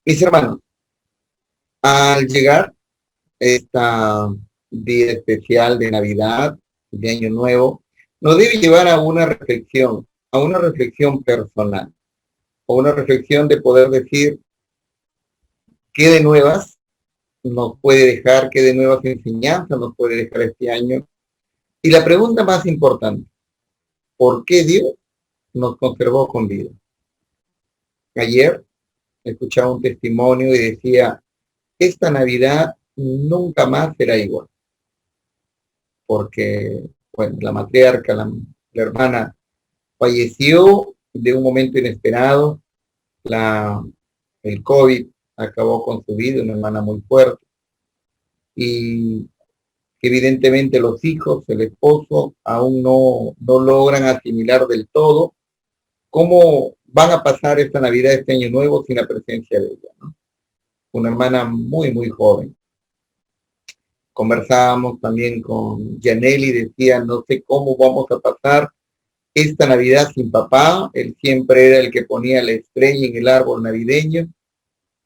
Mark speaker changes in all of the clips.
Speaker 1: Mis hermanos, al llegar esta día especial de Navidad, de Año Nuevo, nos debe llevar a una reflexión personal, a una reflexión de poder decir qué de nuevas nos puede dejar, qué de nuevas enseñanzas nos puede dejar este año. Y la pregunta más importante, ¿por qué Dios nos conservó con vida? Ayer escuchaba un testimonio y decía, esta Navidad nunca más será igual, porque bueno, la matriarca, la hermana, falleció de un momento inesperado, la, el COVID acabó con su vida, una hermana muy fuerte, y evidentemente los hijos, el esposo, aún no logran asimilar del todo cómo van a pasar esta Navidad, este Año Nuevo, sin la presencia de ella, ¿no? Una hermana muy, muy joven. Conversábamos también con Yaneli, decía, no sé cómo vamos a pasar esta Navidad sin papá. Él siempre era el que ponía la estrella en el árbol navideño,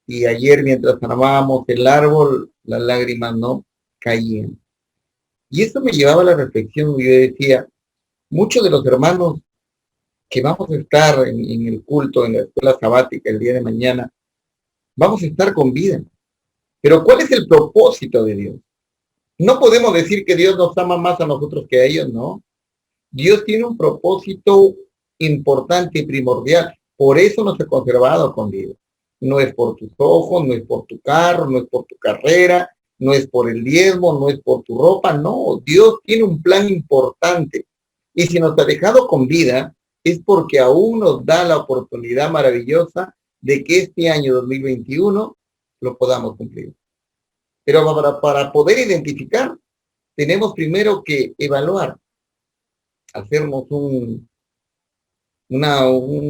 Speaker 1: y ayer mientras armábamos el árbol, las lágrimas no caían. Y eso me llevaba a la reflexión, y yo decía, muchos de los hermanos que vamos a estar en el culto, en la escuela sabática el día de mañana, vamos a estar con vida. Pero ¿cuál es el propósito de Dios? No podemos decir que Dios nos ama más a nosotros que a ellos, no. Dios tiene un propósito importante y primordial. Por eso nos ha conservado con vida. No es por tus ojos, no es por tu carro, no es por tu carrera, no es por el diezmo, no es por tu ropa, no. Dios tiene un plan importante. Y si nos ha dejado con vida, es porque aún nos da la oportunidad maravillosa de que este año 2021 lo podamos cumplir. Pero para poder identificar, tenemos primero que evaluar, hacernos un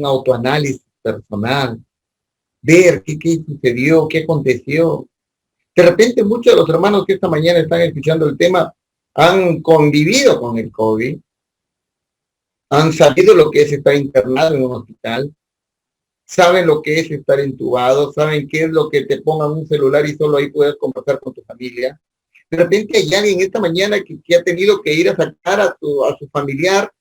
Speaker 1: autoanálisis personal, ver qué sucedió, qué aconteció. De repente muchos de los hermanos que esta mañana están escuchando el tema han convivido con el COVID, han sabido lo que es estar internado en un hospital, saben lo que es estar entubado, saben qué es lo que te pongan un celular y solo ahí puedes conversar con tu familia. De repente hay alguien esta mañana que ha tenido que ir a sacar a su familiar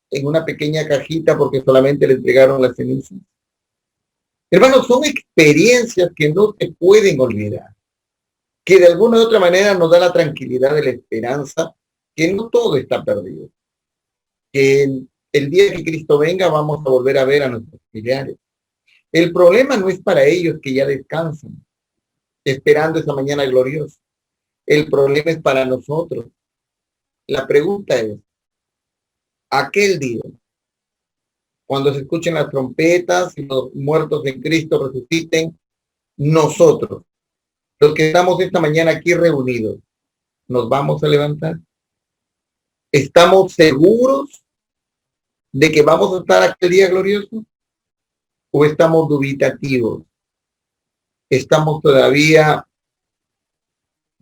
Speaker 1: en una pequeña cajita porque solamente le entregaron las cenizas. Hermanos, son experiencias que no se pueden olvidar, que de alguna u otra manera nos da la tranquilidad de la esperanza, que no todo está perdido, que el día que Cristo venga vamos a volver a ver a nuestros familiares. El problema no es para ellos que ya descansan, esperando esa mañana gloriosa. El problema es para nosotros. La pregunta es, aquel día, cuando se escuchen las trompetas y los muertos en Cristo resuciten, nosotros, los que estamos esta mañana aquí reunidos, ¿nos vamos a levantar? ¿Estamos seguros de que vamos a estar aquel día glorioso? ¿O estamos dubitativos? ¿Estamos todavía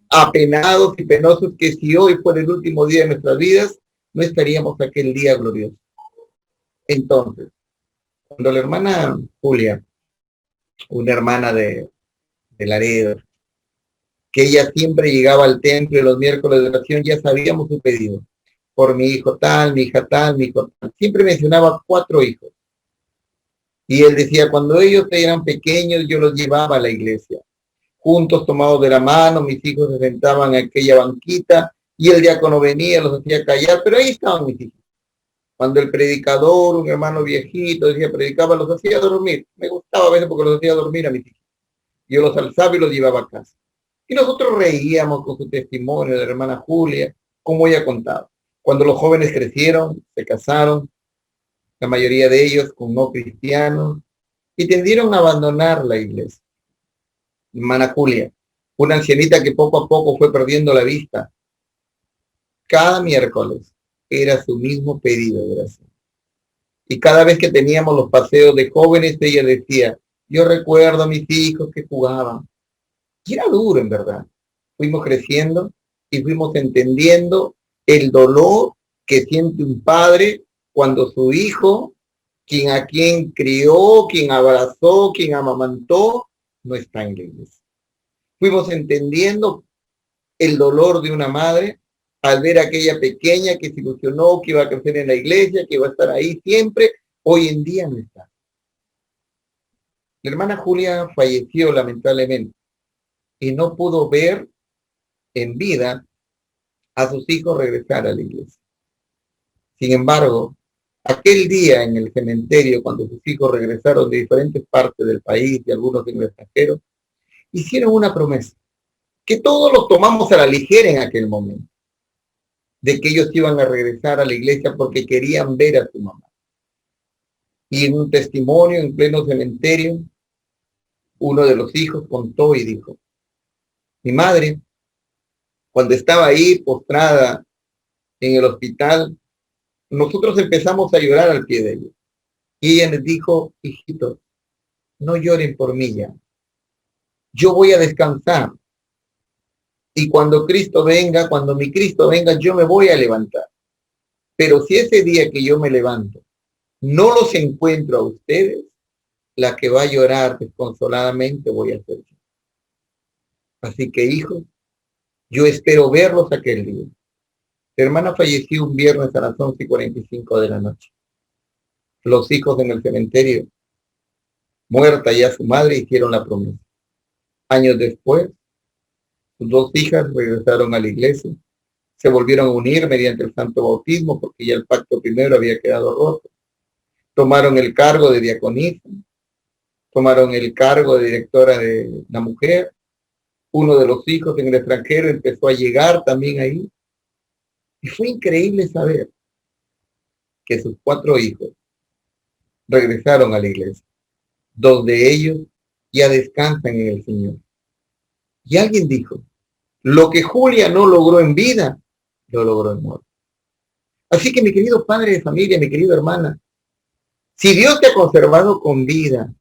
Speaker 1: apenados y penosos que si hoy fuera el último día de nuestras vidas, no estaríamos aquel día glorioso? Entonces, cuando la hermana Julia, una hermana de Laredo, que ella siempre llegaba al templo los miércoles de oración, ya sabíamos su pedido. Por mi hijo tal, mi hija tal, mi hijo tal. Siempre mencionaba 4 hijos. Y él decía, cuando ellos eran pequeños, yo los llevaba a la iglesia. Juntos, tomados de la mano, mis hijos se sentaban en aquella banquita y el diácono venía, los hacía callar, pero ahí estaban mis hijos. Cuando el predicador, un hermano viejito, decía, predicaba, los hacía dormir. Me gustaba a veces porque los hacía dormir a mis hijos. Yo los alzaba y los llevaba a casa. Y nosotros reíamos con su testimonio de la hermana Julia, como ella contaba. Cuando los jóvenes crecieron, se casaron, la mayoría de ellos con no cristianos, y tendieron a abandonar la iglesia. Hermana Julia, una ancianita que poco a poco fue perdiendo la vista, cada miércoles era su mismo pedido de oración. Y cada vez que teníamos los paseos de jóvenes, ella decía, yo recuerdo a mis hijos que jugaban. Y era duro, en verdad. Fuimos creciendo y fuimos entendiendo el dolor que siente un padre cuando su hijo, a quien crió, quien abrazó, quien amamantó, no está en la iglesia. Fuimos entendiendo el dolor de una madre al ver a aquella pequeña que se ilusionó, que iba a crecer en la iglesia, que iba a estar ahí siempre. Hoy en día no está. La hermana Julia falleció lamentablemente y no pudo ver en vida a sus hijos regresar a la iglesia. Sin embargo, aquel día en el cementerio, cuando sus hijos regresaron de diferentes partes del país y algunos en el extranjero, hicieron una promesa que todos los tomamos a la ligera en aquel momento, de que ellos iban a regresar a la iglesia porque querían ver a su mamá. Y en un testimonio en pleno cementerio, uno de los hijos contó y dijo: mi madre, cuando estaba ahí postrada en el hospital, nosotros empezamos a llorar al pie de ella. Y ella les dijo: hijitos, no lloren por mí ya. Yo voy a descansar. Y cuando Cristo venga, cuando mi Cristo venga, yo me voy a levantar. Pero si ese día que yo me levanto, no los encuentro a ustedes, la que va a llorar desconsoladamente voy a ser yo. Así que, hijos, yo espero verlos aquel día. La hermana falleció un viernes a las 11:45 de la noche. Los hijos en el cementerio, muerta ya su madre, hicieron la promesa. Años después, sus dos hijas regresaron a la iglesia, se volvieron a unir mediante el santo bautismo, porque ya el pacto primero había quedado roto. Tomaron el cargo de diaconisa, tomaron el cargo de directora de la mujer. Uno de los hijos en el extranjero empezó a llegar también ahí. Y fue increíble saber que sus 4 hijos regresaron a la iglesia. 2 de ellos ya descansan en el Señor. Y alguien dijo: lo que Julia no logró en vida, lo logró en muerte. Así que, mi querido padre de familia, mi querida hermana, si Dios te ha conservado con vida,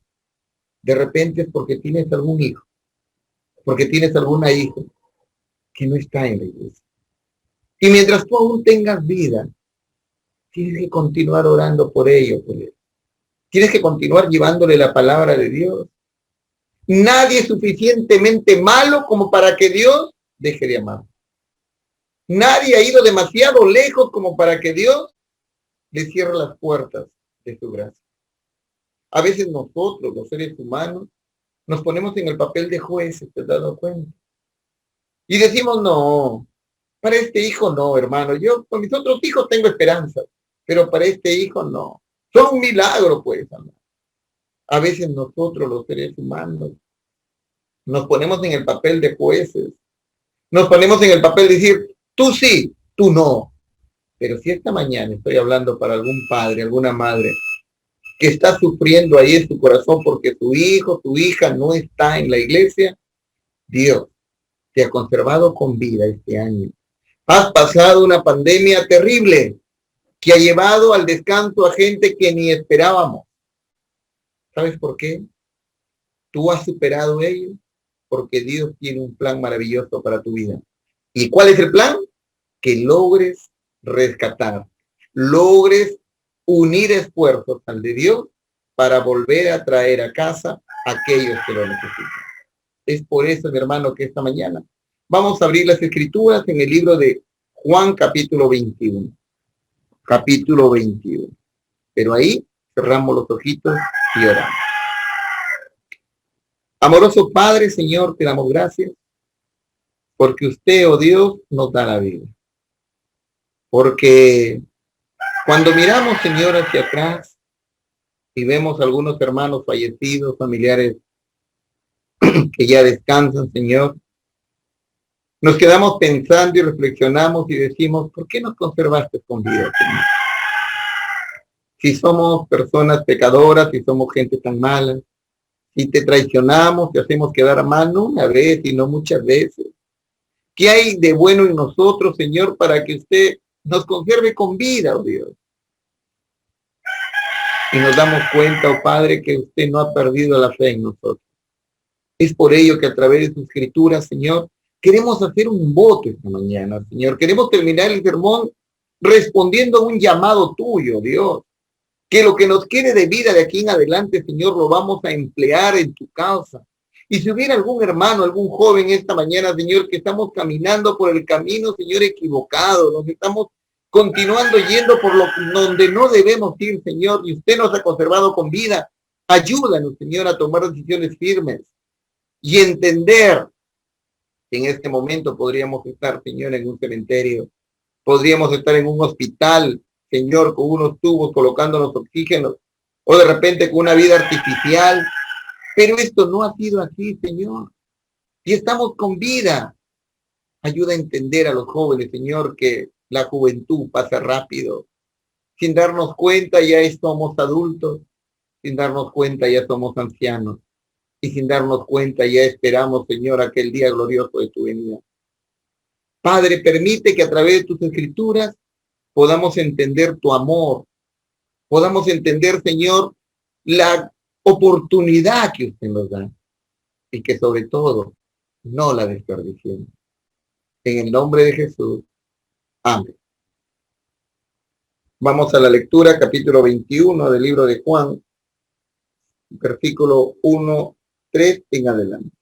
Speaker 1: de repente es porque tienes algún hijo, porque tienes alguna hija que no está en la iglesia. Y mientras tú aún tengas vida, tienes que continuar orando por ello, por él. Tienes que continuar llevándole la palabra de Dios. Nadie es suficientemente malo como para que Dios deje de amar. Nadie ha ido demasiado lejos como para que Dios le cierre las puertas de su gracia. A veces nosotros, los seres humanos, nos ponemos en el papel de jueces, ¿te has dado cuenta? Y decimos: no, para este hijo no, hermano. Yo con mis otros hijos tengo esperanza, pero para este hijo no. Son un milagro, pues, amor. A veces nosotros, los seres humanos, nos ponemos en el papel de jueces. Nos ponemos en el papel de decir: tú sí, tú no. Pero si esta mañana estoy hablando para algún padre, alguna madre, que está sufriendo ahí en su corazón porque su hijo, su hija no está en la iglesia, Dios te ha conservado con vida este año. Has pasado una pandemia terrible que ha llevado al descanso a gente que ni esperábamos. ¿Sabes por qué? Tú has superado ello porque Dios tiene un plan maravilloso para tu vida. ¿Y cuál es el plan? Que logres rescatar, logres unir esfuerzos al de Dios para volver a traer a casa a aquellos que lo necesitan. Es por eso, mi hermano, que esta mañana vamos a abrir las escrituras en el libro de Juan capítulo 21. Capítulo 21. Pero ahí cerramos los ojitos y oramos. Amoroso Padre, Señor, te damos gracias porque usted, oh Dios, nos da la vida. Porque cuando miramos, Señor, hacia atrás y vemos algunos hermanos fallecidos, familiares que ya descansan, Señor, nos quedamos pensando y reflexionamos y decimos: ¿por qué nos conservaste con vida, Señor? Si somos personas pecadoras, si somos gente tan mala, si te traicionamos, te hacemos quedar mal, no una vez, sino muchas veces. ¿Qué hay de bueno en nosotros, Señor, para que usted nos conserve con vida, oh Dios? Y nos damos cuenta, oh Padre, que usted no ha perdido la fe en nosotros. Es por ello que a través de sus escrituras, Señor, queremos hacer un voto esta mañana, Señor. Queremos terminar el sermón respondiendo a un llamado tuyo, Dios. Que lo que nos quede de vida de aquí en adelante, Señor, lo vamos a emplear en tu causa. Y si hubiera algún hermano, algún joven esta mañana, Señor, que estamos caminando por el camino, Señor, equivocado, nos estamos continuando yendo por donde no debemos ir, Señor, y usted nos ha conservado con vida, ayúdanos, Señor, a tomar decisiones firmes y entender que en este momento podríamos estar, Señor, en un cementerio, podríamos estar en un hospital, Señor, con unos tubos colocándonos oxígeno, o de repente con una vida artificial, pero esto no ha sido así, Señor. Y estamos con vida. Ayuda a entender a los jóvenes, Señor, que la juventud pasa rápido. Sin darnos cuenta ya somos adultos, sin darnos cuenta ya somos ancianos. Y sin darnos cuenta ya esperamos, Señor, aquel día glorioso de tu venida. Padre, permite que a través de tus escrituras podamos entender tu amor, podamos entender, Señor, la oportunidad que usted nos da y que sobre todo no la desperdiciemos. En el nombre de Jesús. Amén. Vamos a la lectura, capítulo 21 del libro de Juan, versículo 1, 3 en adelante.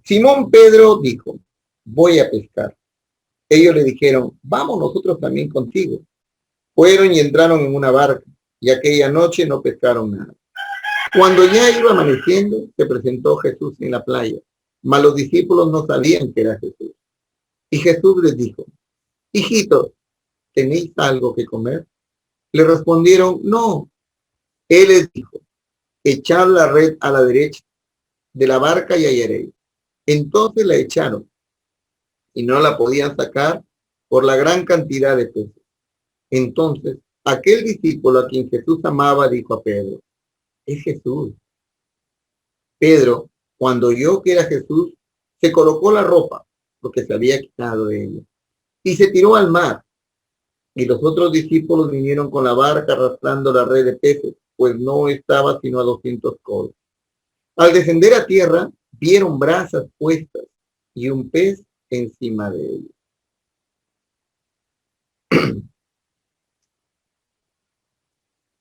Speaker 1: Simón Pedro dijo, voy a pescar. Ellos le dijeron, vamos nosotros también contigo. Fueron y entraron en una barca, y aquella noche no pescaron nada. Cuando ya iba amaneciendo, se presentó Jesús en la playa, mas los discípulos no sabían que era Jesús. Y Jesús les dijo, hijitos, ¿tenéis algo que comer? Le respondieron, no. Él les dijo, echad la red a la derecha de la barca y hallaréis. Entonces la echaron, y no la podían sacar por la gran cantidad de peces. Entonces, aquel discípulo a quien Jesús amaba dijo a Pedro, es Jesús. Pedro, cuando oyó que era Jesús, se colocó la ropa, porque se había quitado de ella, y se tiró al mar. Y los otros discípulos vinieron con la barca arrastrando la red de peces, pues no estaba sino a 200 codos. Al descender a tierra, vieron brasas puestas y un pez encima de ellos.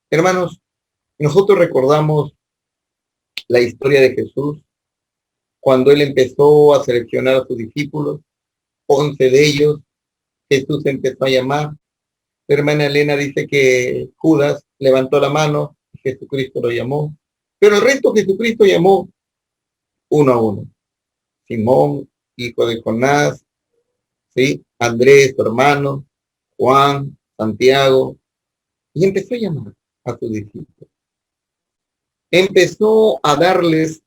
Speaker 1: Hermanos, nosotros recordamos la historia de Jesús cuando él empezó a seleccionar a sus discípulos, 11 de ellos, Jesús empezó a llamar. La hermana Elena dice que Judas levantó la mano, Jesucristo lo llamó, pero el resto Jesucristo llamó uno a uno. Simón, hijo de Jonás, ¿sí? Andrés, su hermano, Juan, Santiago, y empezó a llamar a sus discípulos. Empezó a darles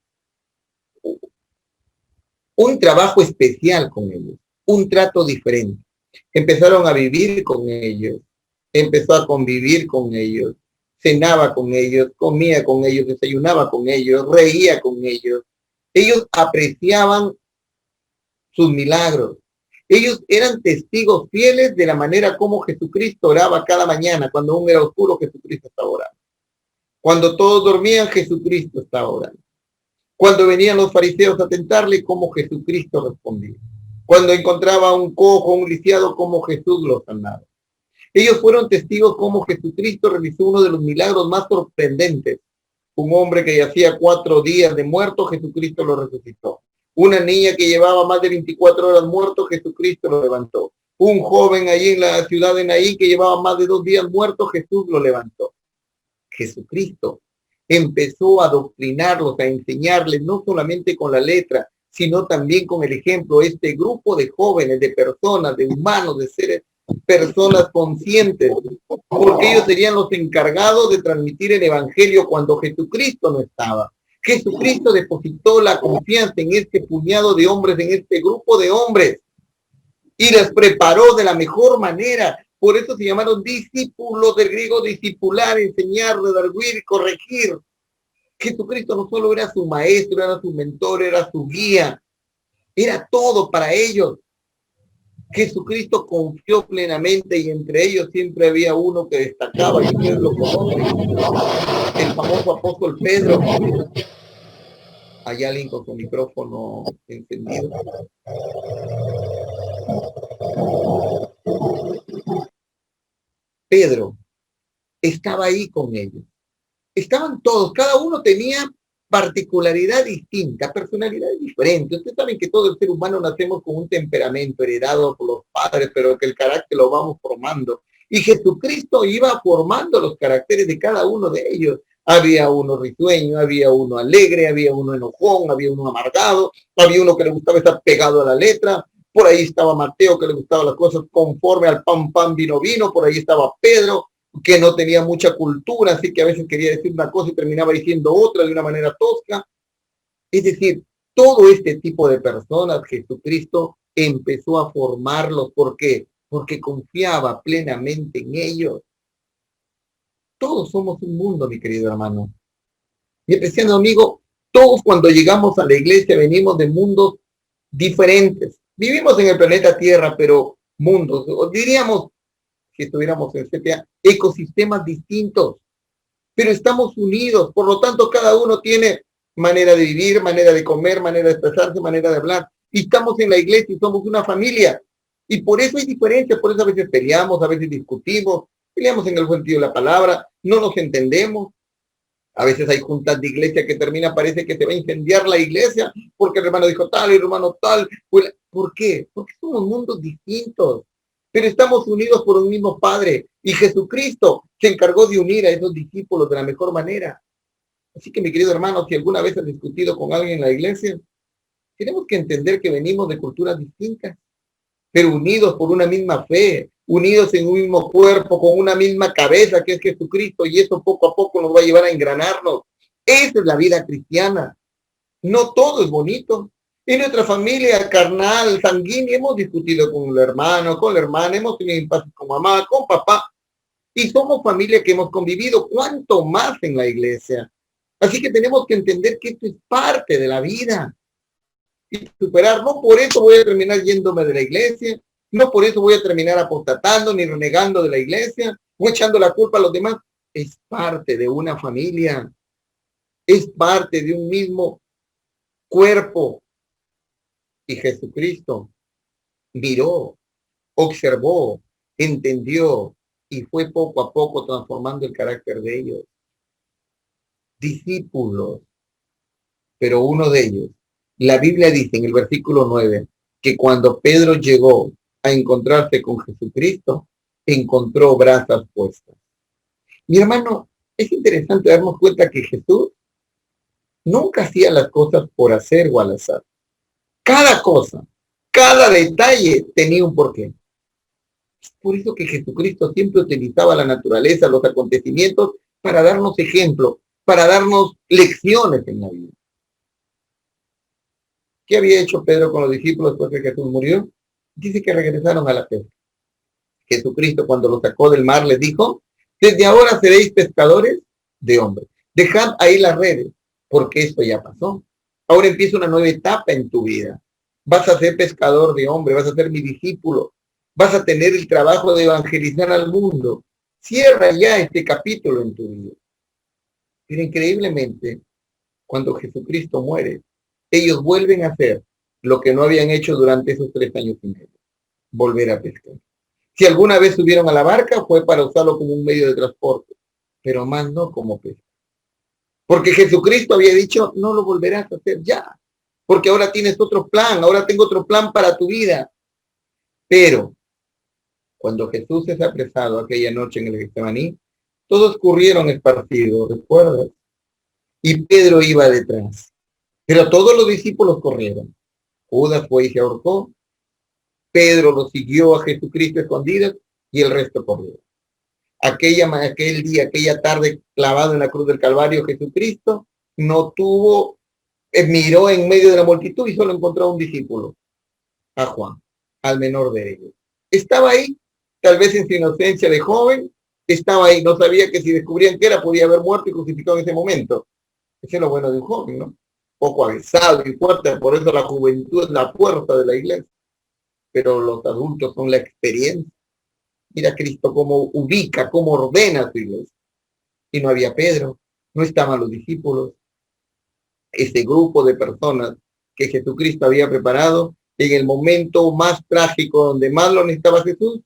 Speaker 1: un trabajo especial con ellos, un trato diferente. Empezaron a vivir con ellos, empezó a convivir con ellos, cenaba con ellos, comía con ellos, desayunaba con ellos, reía con ellos. Ellos apreciaban sus milagros. Ellos eran testigos fieles de la manera como Jesucristo oraba cada mañana. Cuando aún era oscuro, Jesucristo estaba orando. Cuando todos dormían, Jesucristo estaba orando. Cuando venían los fariseos a tentarle, como Jesucristo respondía. Cuando encontraba un cojo, un lisiado, como Jesús lo sanaba. Ellos fueron testigos como Jesucristo realizó uno de los milagros más sorprendentes. Un hombre que yacía 4 días de muerto, Jesucristo lo resucitó. Una niña que llevaba más de 24 horas muerto, Jesucristo lo levantó. Un joven allí en la ciudad de Naín que llevaba más de 2 días muerto, Jesús lo levantó. Jesucristo empezó a adoctrinarlos, a enseñarles, no solamente con la letra, sino también con el ejemplo. Este grupo de jóvenes, de personas, de humanos, de seres, personas conscientes, porque ellos serían los encargados de transmitir el evangelio cuando Jesucristo no estaba. Jesucristo depositó la confianza en este puñado de hombres, en este grupo de hombres, y les preparó de la mejor manera. Por eso se llamaron discípulos, del griego discipular, enseñar, redarguir, corregir. Jesucristo no solo era su maestro, era su mentor, era su guía, era todo para ellos. Jesucristo confió plenamente y entre ellos siempre había uno que destacaba, y ustedes lo conocen, el famoso apóstol Pedro. Hay alguien con su micrófono encendido. Pedro estaba ahí con ellos. Estaban todos, cada uno tenía particularidad distinta, personalidad diferente. Ustedes saben que todo el ser humano nacemos con un temperamento heredado por los padres, pero que el carácter lo vamos formando. Y Jesucristo iba formando los caracteres de cada uno de ellos. Había uno risueño, había uno alegre, había uno enojón, había uno amargado, había uno que le gustaba estar pegado a la letra. Por ahí estaba Mateo, que le gustaban las cosas conforme al pan, pan, vino, vino. Por ahí estaba Pedro, que no tenía mucha cultura, así que a veces quería decir una cosa y terminaba diciendo otra de una manera tosca. Es decir, todo este tipo de personas, Jesucristo empezó a formarlos. ¿Por qué? Porque confiaba plenamente en ellos. Todos somos un mundo, mi querido hermano. Mi apreciado amigo, todos cuando llegamos a la iglesia venimos de mundos diferentes. Vivimos en el planeta Tierra, pero mundos, o diríamos, si estuviéramos en CTA, ecosistemas distintos, pero estamos unidos. Por lo tanto, cada uno tiene manera de vivir, manera de comer, manera de expresarse, manera de hablar. Y estamos en la iglesia y somos una familia. Y por eso hay diferencias, por eso a veces peleamos, a veces discutimos, peleamos en el buen sentido de la palabra, no nos entendemos. A veces hay juntas de iglesia que termina, parece que se va a incendiar la iglesia, porque el hermano dijo tal, el hermano tal. ¿Por qué? Porque somos mundos distintos, pero estamos unidos por un mismo Padre. Y Jesucristo se encargó de unir a esos discípulos de la mejor manera. Así que, mi querido hermano, si alguna vez has discutido con alguien en la iglesia, tenemos que entender que venimos de culturas distintas, pero unidos por una misma fe, unidos en un mismo cuerpo, con una misma cabeza que es Jesucristo, y eso poco a poco nos va a llevar a engranarnos. Esa es la vida cristiana. No todo es bonito. En nuestra familia carnal, sanguínea, hemos discutido con el hermano, con la hermana, hemos tenido impases con mamá, con papá, y somos familia que hemos convivido, cuánto más en la iglesia. Así que tenemos que entender que esto es parte de la vida y superar. No por eso voy a terminar yéndome de la iglesia, no por eso voy a terminar apostatando ni renegando de la iglesia o echando la culpa a los demás. Es parte de una familia, es parte de un mismo cuerpo. Y Jesucristo miró, observó, entendió y fue poco a poco transformando el carácter de ellos. Discípulos, pero uno de ellos. La Biblia dice en el versículo 9 que cuando Pedro llegó a encontrarse con Jesucristo, encontró brasas puestas. Mi hermano, es interesante darnos cuenta que Jesús nunca hacía las cosas por hacer o al azar. Cada cosa, cada detalle tenía un porqué. Es por eso que Jesucristo siempre utilizaba la naturaleza, los acontecimientos, para darnos ejemplo, para darnos lecciones en la vida. ¿Qué había hecho Pedro con los discípulos después de que Jesús murió? Dice que regresaron a la pesca. Jesucristo, cuando los sacó del mar, les dijo: desde ahora seréis pescadores de hombres. Dejad ahí las redes, porque esto ya pasó. Ahora empieza una nueva etapa en tu vida. Vas a ser pescador de hombres, vas a ser mi discípulo, vas a tener el trabajo de evangelizar al mundo. Cierra ya este capítulo en tu vida. Pero increíblemente, cuando Jesucristo muere, ellos vuelven a hacer lo que no habían hecho durante esos 3 años y medio: volver a pescar. Si alguna vez subieron a la barca, fue para usarlo como un medio de transporte, pero más no como pesca. Porque Jesucristo había dicho: no lo volverás a hacer ya, porque ahora tienes otro plan, ahora tengo otro plan para tu vida. Pero cuando Jesús es apresado aquella noche en el Getsemaní, todos corrieron esparcidos, ¿recuerdas? Y Pedro iba detrás. Pero todos los discípulos corrieron. Judas fue y se ahorcó. Pedro lo siguió a Jesucristo escondido y el resto corrió. Aquel día, aquella tarde, clavado en la cruz del Calvario, Jesucristo no tuvo, miró en medio de la multitud y solo encontró a un discípulo, a Juan, al menor de ellos. Estaba ahí, tal vez en su inocencia de joven, estaba ahí, no sabía que si descubrían que era, podía haber muerto y crucificado en ese momento. Ese es lo bueno de un joven, ¿no? Poco avisado y fuerte, por eso la juventud es la puerta de la iglesia. Pero los adultos son la experiencia. Mira Cristo cómo ubica, cómo ordena su iglesia. Y no había Pedro, no estaban los discípulos. Ese grupo de personas que Jesucristo había preparado en el momento más trágico donde más lo necesitaba Jesús,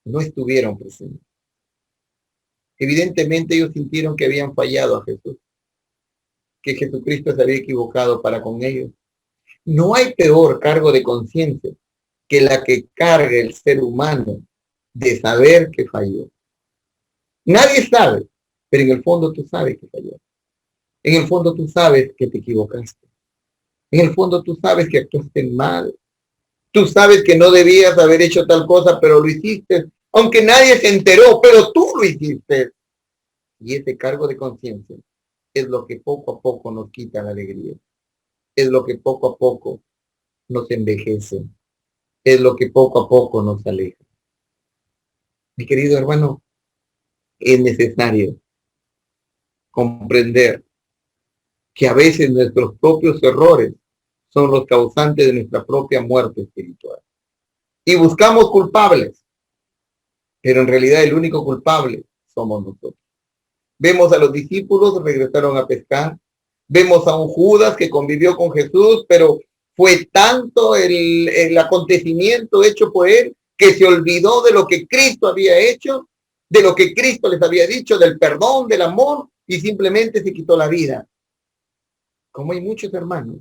Speaker 1: no estuvieron presentes. Evidentemente ellos sintieron que habían fallado a Jesús. que Jesucristo se había equivocado para con ellos. No hay peor cargo de conciencia que la que carga el ser humano de saber que falló. Nadie sabe, pero en el fondo tú sabes que falló. En el fondo tú sabes que te equivocaste. En el fondo tú sabes que actuaste mal. Tú sabes que no debías haber hecho tal cosa, pero lo hiciste. Aunque nadie se enteró, pero tú lo hiciste. Y ese cargo de conciencia es lo que poco a poco nos quita la alegría. Es lo que poco a poco nos envejece. Es lo que poco a poco nos aleja. Mi querido hermano, es necesario comprender que a veces nuestros propios errores son los causantes de nuestra propia muerte espiritual. Y buscamos culpables, pero en realidad el único culpable somos nosotros. Vemos a los discípulos, regresaron a pescar. Vemos a un Judas que convivió con Jesús, pero fue tanto el acontecimiento hecho por él que se olvidó de lo que Cristo había hecho, de lo que Cristo les había dicho, del perdón, del amor, y simplemente se quitó la vida. Como hay muchos hermanos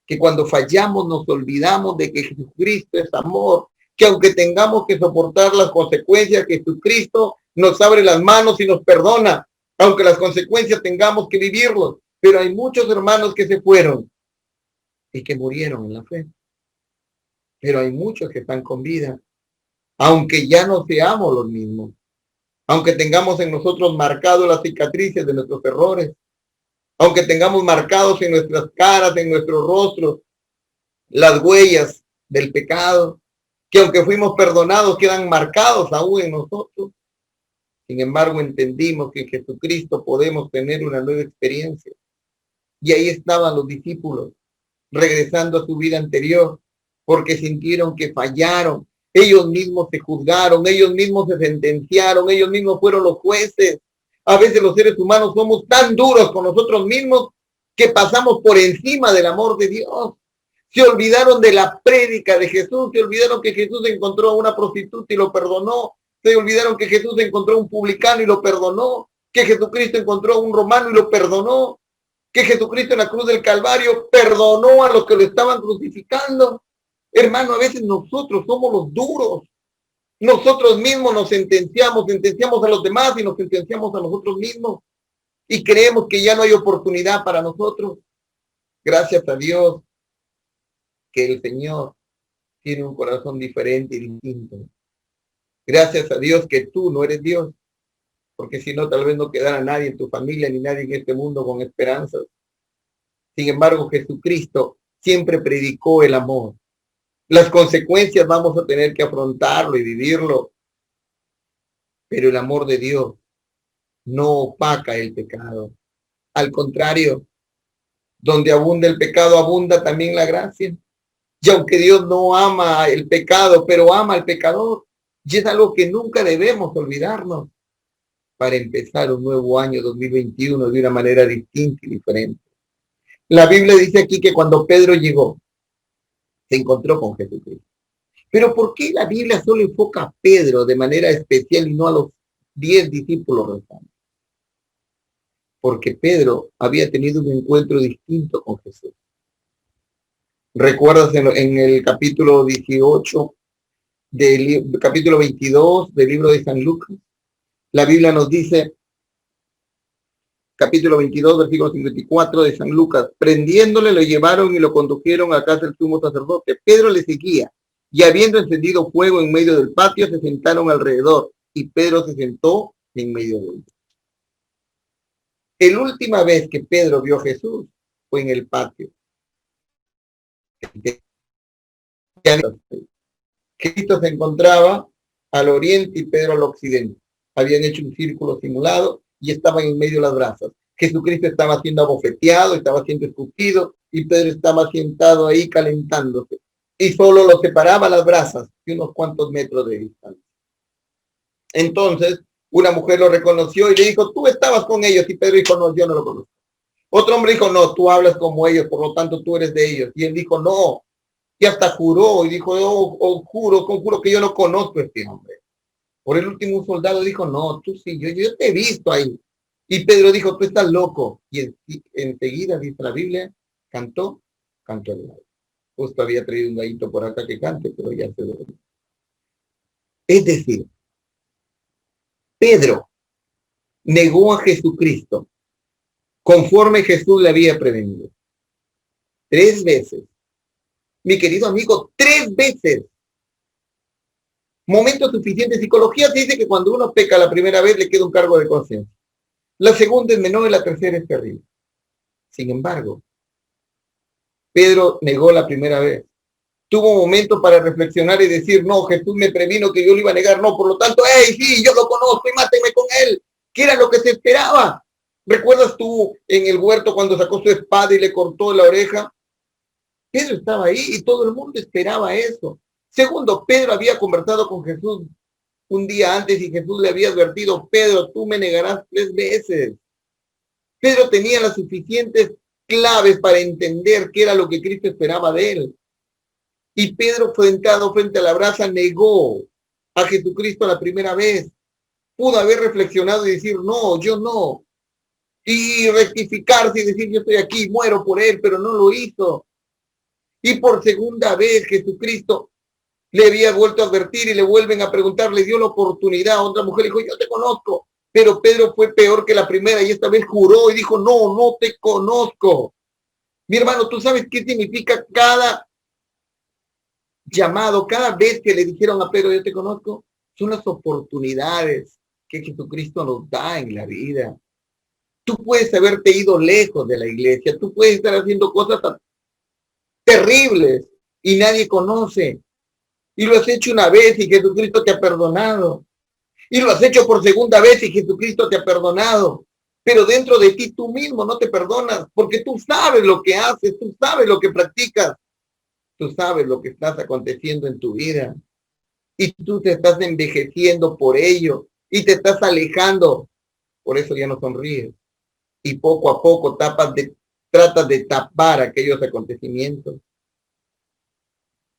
Speaker 1: que cuando fallamos nos olvidamos de que Jesucristo es amor, que aunque tengamos que soportar las consecuencias, Jesucristo nos abre las manos y nos perdona, aunque las consecuencias tengamos que vivirlos. Pero hay muchos hermanos que se fueron y que murieron en la fe. Pero hay muchos que están con vida, aunque ya no seamos los mismos, aunque tengamos en nosotros marcados las cicatrices de nuestros errores, aunque tengamos marcados en nuestras caras, en nuestros rostros, las huellas del pecado, que aunque fuimos perdonados, quedan marcados aún en nosotros. Sin embargo, entendimos que en Jesucristo podemos tener una nueva experiencia. Y ahí estaban los discípulos, regresando a su vida anterior, porque sintieron que fallaron. Ellos mismos se juzgaron, ellos mismos se sentenciaron, ellos mismos fueron los jueces. A veces los seres humanos somos tan duros con nosotros mismos que pasamos por encima del amor de Dios. Se olvidaron de la prédica de Jesús, se olvidaron que Jesús encontró a una prostituta y lo perdonó, se olvidaron que Jesús encontró a un publicano y lo perdonó, que Jesucristo encontró a un romano y lo perdonó, que Jesucristo en la cruz del Calvario perdonó a los que lo estaban crucificando. Hermano, a veces nosotros somos los duros. Nosotros mismos nos sentenciamos a los demás y nos sentenciamos a nosotros mismos. Y creemos que ya no hay oportunidad para nosotros. Gracias a Dios que el Señor tiene un corazón diferente y distinto. Gracias a Dios que tú no eres Dios, porque si no, tal vez no quedara nadie en tu familia ni nadie en este mundo con esperanzas. Sin embargo, Jesucristo siempre predicó el amor. Las consecuencias vamos a tener que afrontarlo y vivirlo, pero el amor de Dios no opaca el pecado. Al contrario, donde abunda el pecado, abunda también la gracia. Y aunque Dios no ama el pecado, pero ama al pecador, y es algo que nunca debemos olvidarnos para empezar un nuevo año 2021 de una manera distinta y diferente. La Biblia dice aquí que cuando Pedro llegó, se encontró con Jesucristo. Pero ¿por qué la Biblia solo enfoca a Pedro de manera especial y no a los 10 discípulos restantes? Porque Pedro había tenido un encuentro distinto con Jesús. ¿Recuerdas en el capítulo 18, capítulo 22 del libro de San Lucas? La Biblia nos dice, capítulo 22, versículo 54 de San Lucas, prendiéndole lo llevaron y lo condujeron a casa del sumo sacerdote. Pedro le seguía y habiendo encendido fuego en medio del patio, se sentaron alrededor y Pedro se sentó en medio de ellos. La última vez que Pedro vio a Jesús fue en el patio. Cristo se encontraba al oriente y Pedro al occidente. Habían hecho un círculo simulado y estaban en medio de las brasas. Jesucristo estaba siendo abofeteado, estaba siendo escupido y Pedro estaba sentado ahí calentándose. Y solo lo separaba las brasas de unos cuantos metros de distancia. Entonces, una mujer lo reconoció y le dijo, tú estabas con ellos. Y Pedro dijo, no, yo no lo conozco. Otro hombre dijo, no, tú hablas como ellos, por lo tanto tú eres de ellos. Y él dijo, no. Y hasta juró y dijo, conjuro que yo no conozco a este hombre. Por el último, un soldado dijo, no, tú sí, yo te he visto ahí. Y Pedro dijo, tú estás loco. Y enseguida, dice la Biblia, cantó el gallo. Justo había traído un gallito por acá que cante, pero ya se durmió. Es decir, Pedro negó a Jesucristo conforme Jesús le había prevenido. 3 veces. Mi querido amigo, 3 veces. Momento suficiente. Psicología se dice que cuando uno peca la primera vez le queda un cargo de conciencia. La segunda es menor y la tercera es terrible. Sin embargo, Pedro negó la primera vez. Tuvo un momento para reflexionar y decir, no, Jesús me previno que yo lo iba a negar, no, por lo tanto, hey, sí, yo lo conozco y mátenme con él, que era lo que se esperaba. ¿Recuerdas tú en el huerto cuando sacó su espada y le cortó la oreja? Pedro estaba ahí y todo el mundo esperaba eso. Segundo, Pedro había conversado con Jesús un día antes y Jesús le había advertido, Pedro, tú me negarás 3 veces. Pedro tenía las suficientes claves para entender qué era lo que Cristo esperaba de él. Y Pedro, sentado frente a la brasa, negó a Jesucristo la primera vez. Pudo haber reflexionado y decir, no, yo no. Y rectificarse y decir, yo estoy aquí, muero por él, pero no lo hizo. Y por segunda vez Jesucristo le había vuelto a advertir y le vuelven a preguntar, le dio la oportunidad a otra mujer, dijo, yo te conozco. Pero Pedro fue peor que la primera y esta vez juró y dijo, no, no te conozco. Mi hermano, ¿tú sabes qué significa cada llamado, cada vez que le dijeron a Pedro, yo te conozco? Son las oportunidades que Jesucristo nos da en la vida. Tú puedes haberte ido lejos de la iglesia, tú puedes estar haciendo cosas terribles y nadie conoce. Y lo has hecho una vez y Jesucristo te ha perdonado. Y lo has hecho por segunda vez y Jesucristo te ha perdonado. Pero dentro de ti tú mismo no te perdonas porque tú sabes lo que haces, tú sabes lo que practicas, tú sabes lo que estás aconteciendo en tu vida. Y tú te estás envejeciendo por ello y te estás alejando. Por eso ya no sonríes. Y poco a poco tratas de tapar aquellos acontecimientos.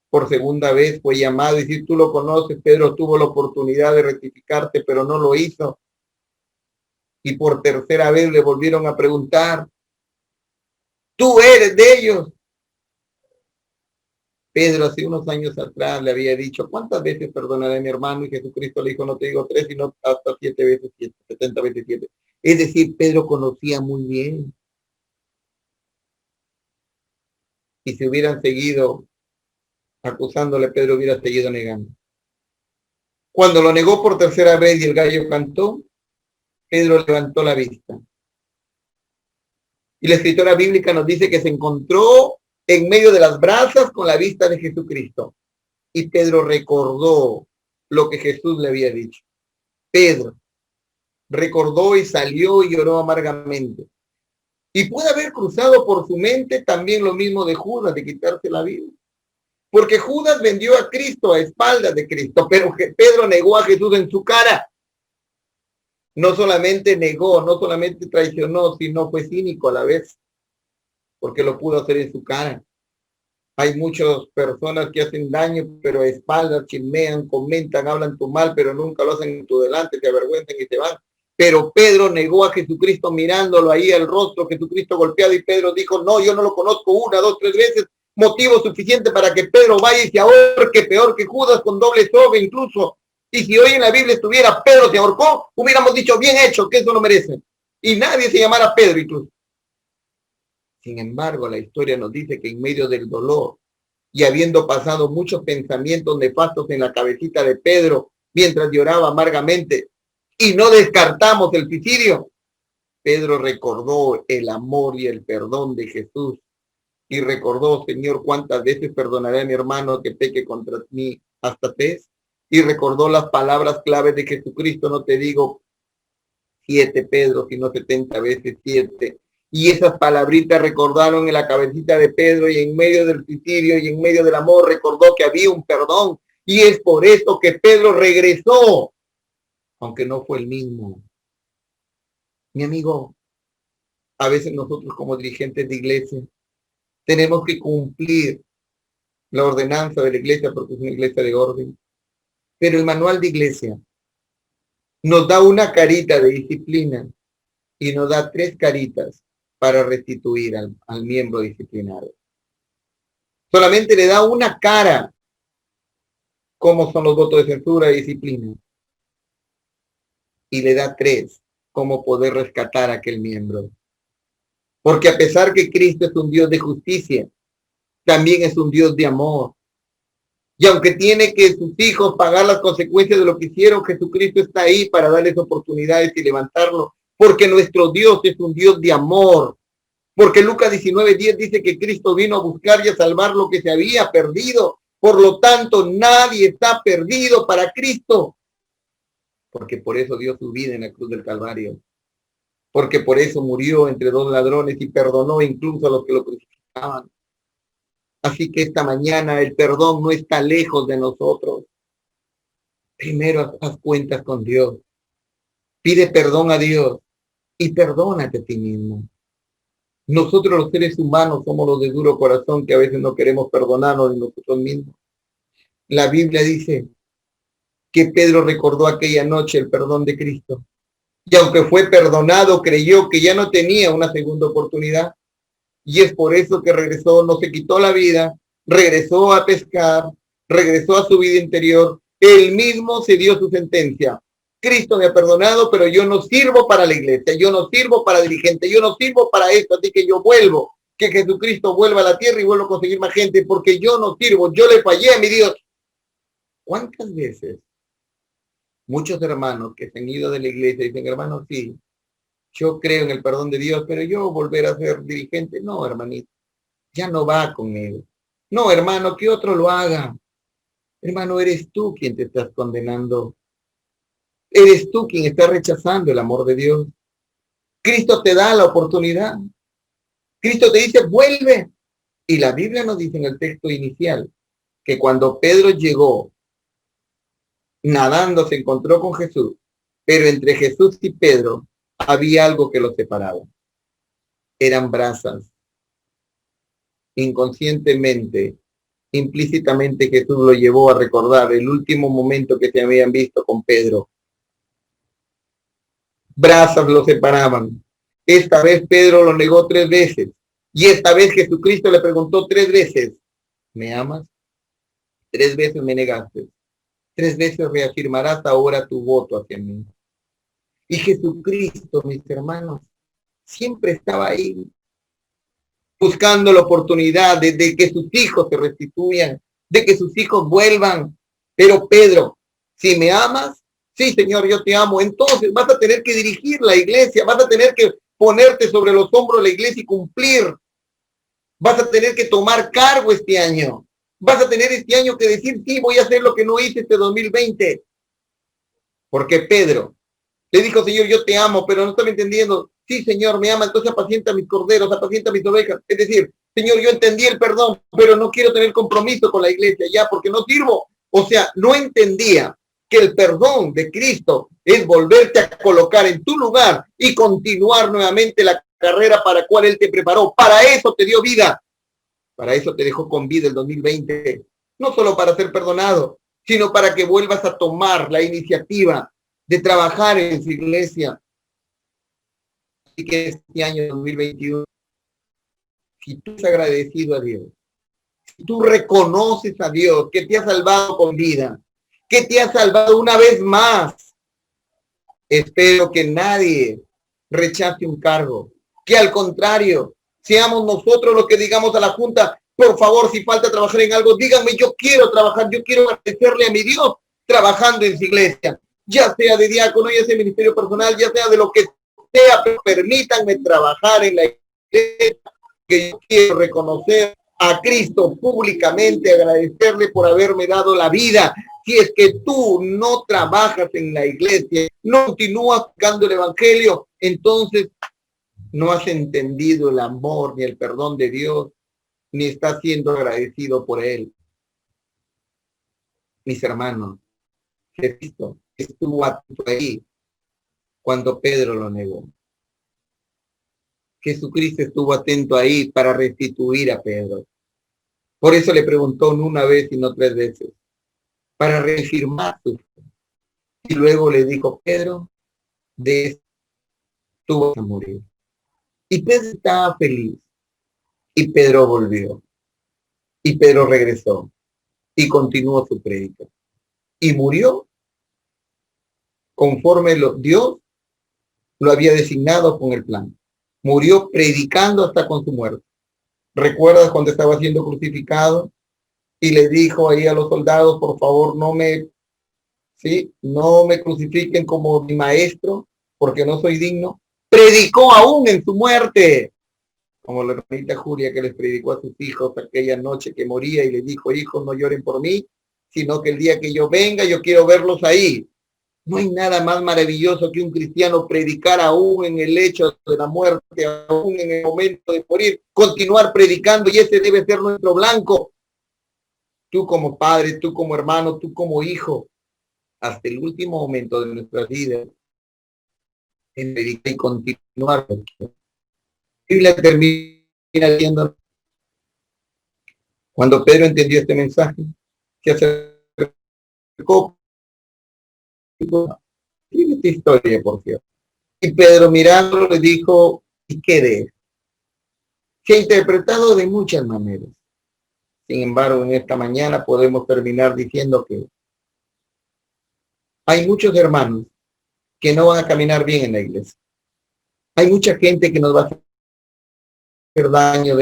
Speaker 1: Por segunda vez fue llamado y si tú lo conoces, Pedro tuvo la oportunidad de rectificarte, pero no lo hizo. Y por tercera vez le volvieron a preguntar, ¿tú eres de ellos? Pedro hace unos años atrás le había dicho, ¿cuántas veces perdonaré a mi hermano? Y Jesucristo le dijo, no te digo 3, sino hasta 7 veces 7, 70 veces 7. Es decir, Pedro conocía muy bien. Y si hubieran seguido acusándole, Pedro hubiera seguido negando. Cuando lo negó por tercera vez y el gallo cantó, Pedro levantó la vista. Y la escritora bíblica nos dice que se encontró en medio de las brasas con la vista de Jesucristo. Y Pedro recordó lo que Jesús le había dicho. Pedro recordó y salió y lloró amargamente. Y puede haber cruzado por su mente también lo mismo de Judas, de quitarse la vida. Porque Judas vendió a Cristo a espaldas de Cristo, pero Pedro negó a Jesús en su cara. No solamente negó, no solamente traicionó, sino fue cínico a la vez, porque lo pudo hacer en su cara. Hay muchas personas que hacen daño, pero a espaldas chismean, comentan, hablan tu mal, pero nunca lo hacen en tu delante, se avergüenzan y se van. Pero Pedro negó a Jesucristo mirándolo ahí al rostro, Jesucristo golpeado, y Pedro dijo, no, yo no lo conozco 1, 2, 3 veces, motivo suficiente para que Pedro vaya y se ahorque, peor que Judas con doble soga incluso. Y si hoy en la Biblia estuviera Pedro se ahorcó, hubiéramos dicho, bien hecho, que eso lo merece. Y nadie se llamara Pedro incluso. Sin embargo, la historia nos dice que en medio del dolor y habiendo pasado muchos pensamientos nefastos en la cabecita de Pedro mientras lloraba amargamente y no descartamos el suicidio, Pedro recordó el amor y el perdón de Jesús y recordó, Señor, cuántas veces perdonaré a mi hermano que peque contra mí hasta 3. Y recordó las palabras claves de Jesucristo, no te digo 7, Pedro, sino 70 veces 7. Y esas palabritas recordaron en la cabecita de Pedro y en medio del suicidio y en medio del amor recordó que había un perdón. Y es por eso que Pedro regresó, aunque no fue el mismo. Mi amigo, a veces nosotros como dirigentes de iglesia tenemos que cumplir la ordenanza de la iglesia porque es una iglesia de orden. Pero el manual de iglesia nos da una carita de disciplina y nos da 3 caritas para restituir al miembro disciplinado. Solamente le da una cara, como son los votos de censura y disciplina, y le da 3, cómo poder rescatar a aquel miembro. Porque a pesar que Cristo es un Dios de justicia, también es un Dios de amor. Y aunque tiene que sus hijos pagar las consecuencias de lo que hicieron, Jesucristo está ahí para darles oportunidades y levantarlo. Porque nuestro Dios es un Dios de amor. Porque Lucas 19:10 dice que Cristo vino a buscar y a salvar lo que se había perdido. Por lo tanto, nadie está perdido para Cristo. Porque por eso dio su vida en la cruz del Calvario. Porque por eso murió entre 2 ladrones y perdonó incluso a los que lo crucificaban. Así que esta mañana el perdón no está lejos de nosotros. Primero haz cuentas con Dios. Pide perdón a Dios y perdónate a ti mismo. Nosotros los seres humanos somos los de duro corazón que a veces no queremos perdonarnos de nosotros mismos. La Biblia dice que Pedro recordó aquella noche el perdón de Cristo. Y aunque fue perdonado, creyó que ya no tenía una segunda oportunidad. Y es por eso que regresó, no se quitó la vida, regresó a pescar, regresó a su vida interior. Él mismo se dio su sentencia. Cristo me ha perdonado, pero yo no sirvo para la iglesia, yo no sirvo para dirigente, yo no sirvo para esto, así que yo vuelvo. Que Jesucristo vuelva a la tierra y vuelva a conseguir más gente, porque yo no sirvo, yo le fallé a mi Dios. ¿Cuántas veces muchos hermanos que se han ido de la iglesia dicen, hermanos, sí, yo creo en el perdón de Dios, pero yo volver a ser dirigente? No, hermanito, ya no va conmigo. No, hermano, que otro lo haga. Hermano, eres tú quien te estás condenando. Eres tú quien está rechazando el amor de Dios. Cristo te da la oportunidad. Cristo te dice, vuelve. Y la Biblia nos dice en el texto inicial que cuando Pedro llegó nadando se encontró con Jesús, pero entre Jesús y Pedro había algo que los separaba. Eran brasas. Inconscientemente, implícitamente Jesús lo llevó a recordar el último momento que se habían visto con Pedro. Brasas lo separaban. Esta vez Pedro lo negó 3 veces. Y esta vez Jesucristo le preguntó 3 veces, ¿me amas? 3 veces me negaste. 3 veces reafirmarás ahora tu voto hacia mí. Y Jesucristo, mis hermanos, siempre estaba ahí, buscando la oportunidad de que sus hijos se restituyan, de que sus hijos vuelvan. Pero Pedro, si me amas, sí, Señor, yo te amo. Entonces vas a tener que dirigir la iglesia, vas a tener que ponerte sobre los hombros de la iglesia y cumplir. Vas a tener que tomar cargo este año. Vas a tener este año que decir, sí, voy a hacer lo que no hice este 2020. Porque Pedro le dijo, Señor, yo te amo, pero no estaba entendiendo. Sí, Señor, me ama, entonces apacienta mis corderos, apacienta mis ovejas. Es decir, Señor, yo entendí el perdón, pero no quiero tener compromiso con la iglesia ya, porque no sirvo. O sea, no entendía que el perdón de Cristo es volverte a colocar en tu lugar y continuar nuevamente la carrera para la cual Él te preparó. Para eso te dio vida. Para eso te dejó con vida el 2020. No solo para ser perdonado, sino para que vuelvas a tomar la iniciativa de trabajar en su iglesia. Así que este año 2021, si tú estás agradecido a Dios, si tú reconoces a Dios que te ha salvado con vida, que te ha salvado una vez más, espero que nadie rechace un cargo, que al contrario, seamos nosotros los que digamos a la Junta, por favor, si falta trabajar en algo, díganme, yo quiero trabajar, yo quiero agradecerle a mi Dios trabajando en su iglesia, ya sea de diácono, ya sea de ministerio personal, ya sea de lo que sea, pero permítanme trabajar en la iglesia, que yo quiero reconocer a Cristo públicamente, agradecerle por haberme dado la vida. Si es que tú no trabajas en la iglesia, no continúas buscando el evangelio, entonces no has entendido el amor ni el perdón de Dios, ni estás siendo agradecido por Él. Mis hermanos, Cristo estuvo atento ahí cuando Pedro lo negó. Jesucristo estuvo atento ahí para restituir a Pedro. Por eso le preguntó no una vez, sino 3 veces, para reafirmar su fe. Y luego le dijo, Pedro, de tú vas a morir. Y Pedro estaba feliz. Y Pedro volvió. Y Pedro regresó. Y continuó su prédica. Y murió conforme Dios lo había designado con el plan. Murió predicando hasta con su muerte. ¿Recuerdas cuando estaba siendo crucificado? Y le dijo ahí a los soldados, por favor, no me crucifiquen como mi maestro, porque no soy digno. Predicó aún en su muerte, como la hermanita Julia que les predicó a sus hijos aquella noche que moría y les dijo, hijos, no lloren por mí, sino que el día que yo venga, yo quiero verlos ahí. No hay nada más maravilloso que un cristiano predicar aún en el hecho de la muerte, aún en el momento de morir, continuar predicando, y ese debe ser nuestro blanco. Tú como padre, tú como hermano, tú como hijo, hasta el último momento de nuestra vida, en predicar y continuar. La Biblia termina diciendo, cuando Pedro entendió este mensaje, se acercó, escribe esta historia, por cierto. Y Pedro mirándolo le dijo, ¿y qué de él? Se ha interpretado de muchas maneras. Sin embargo, en esta mañana podemos terminar diciendo que hay muchos hermanos que no van a caminar bien en la iglesia. Hay mucha gente que nos va a hacer daño,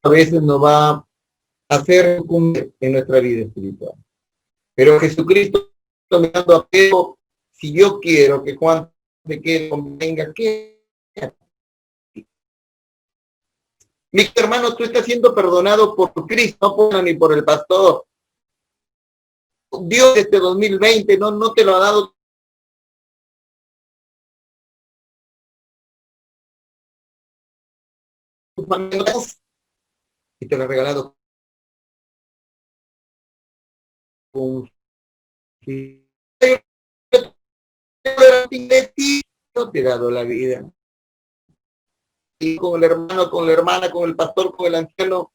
Speaker 1: a veces nos va a hacer en nuestra vida espiritual. Pero Jesucristo, mirando a Pedro, si yo quiero que Juan se quede convenga, ¿qué? Mi hermano, tú estás siendo perdonado por Cristo, no por, ni por el pastor. Dios este 2020 no te lo ha dado tu familia y te lo ha regalado con no te he dado la vida. Y con el hermano, con la hermana, con el pastor, con el anciano,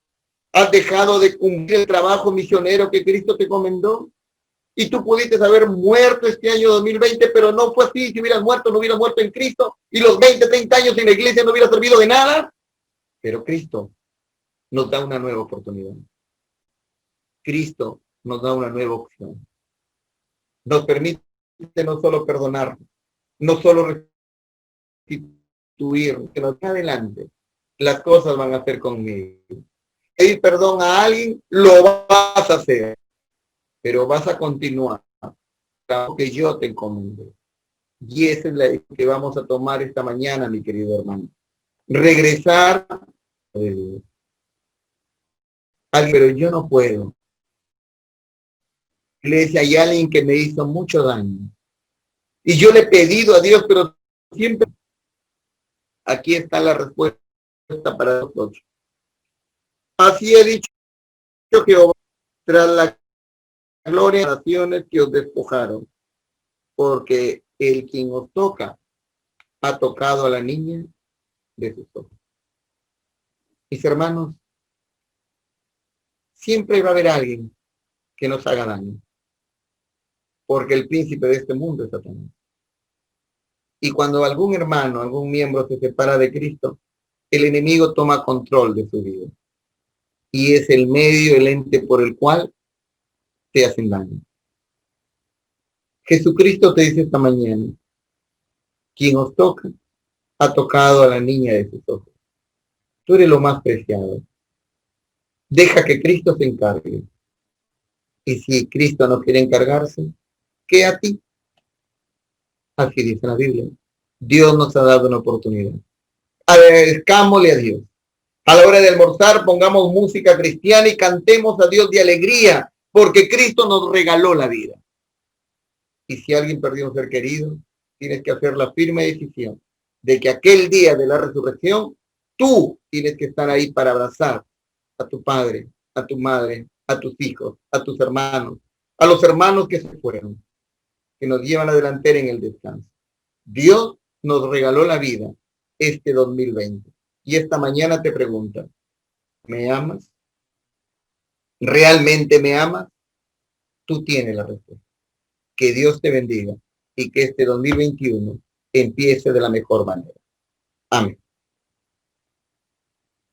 Speaker 1: has dejado de cumplir el trabajo misionero que Cristo te comendó. Y tú pudiste haber muerto este año 2020, pero no fue así. Si hubieras muerto, no hubieras muerto en Cristo. Y los 20, 30 años en la iglesia no hubiera servido de nada. Pero Cristo nos da una nueva oportunidad. Cristo nos da una nueva opción. Nos permite no solo perdonar, no solo restituir, que nos adelante. Las cosas van a ser conmigo. Pedir perdón a alguien, lo vas a hacer, pero vas a continuar que yo te encomendé. Y esa es la que vamos a tomar esta mañana, mi querido hermano. Regresar de Dios. Pero yo no puedo. Iglesia, hay alguien que me hizo mucho daño. Y yo le he pedido a Dios, pero siempre aquí está la respuesta para nosotros. Así he dicho Jehová, tras la gloria de las naciones que os despojaron, porque el quien os toca ha tocado a la niña de sus ojos. Mis hermanos, siempre va a haber alguien que nos haga daño, porque el príncipe de este mundo es Satanás. Y cuando algún hermano, algún miembro se separa de Cristo, el enemigo toma control de su vida. Y es el medio, el ente por el cual te hacen daño. Jesucristo te dice esta mañana, quien os toca, ha tocado a la niña de sus ojos. Tú eres lo más preciado. Deja que Cristo se encargue. Y si Cristo no quiere encargarse, ¿qué a ti? Así dice la Biblia. Dios nos ha dado una oportunidad. Agradezcámosle a Dios. A la hora de almorzar, pongamos música cristiana y cantemos a Dios de alegría, porque Cristo nos regaló la vida. Y si alguien perdió un ser querido, tienes que hacer la firme decisión de que aquel día de la resurrección, tú tienes que estar ahí para abrazar a tu padre, a tu madre, a tus hijos, a tus hermanos, a los hermanos que se fueron, que nos llevan a delantera en el descanso. Dios nos regaló la vida este 2020. Y esta mañana te pregunta, ¿me amas? ¿Realmente me amas? Tú tienes la respuesta. Que Dios te bendiga y que este 2021 empiece de la mejor manera. Amén.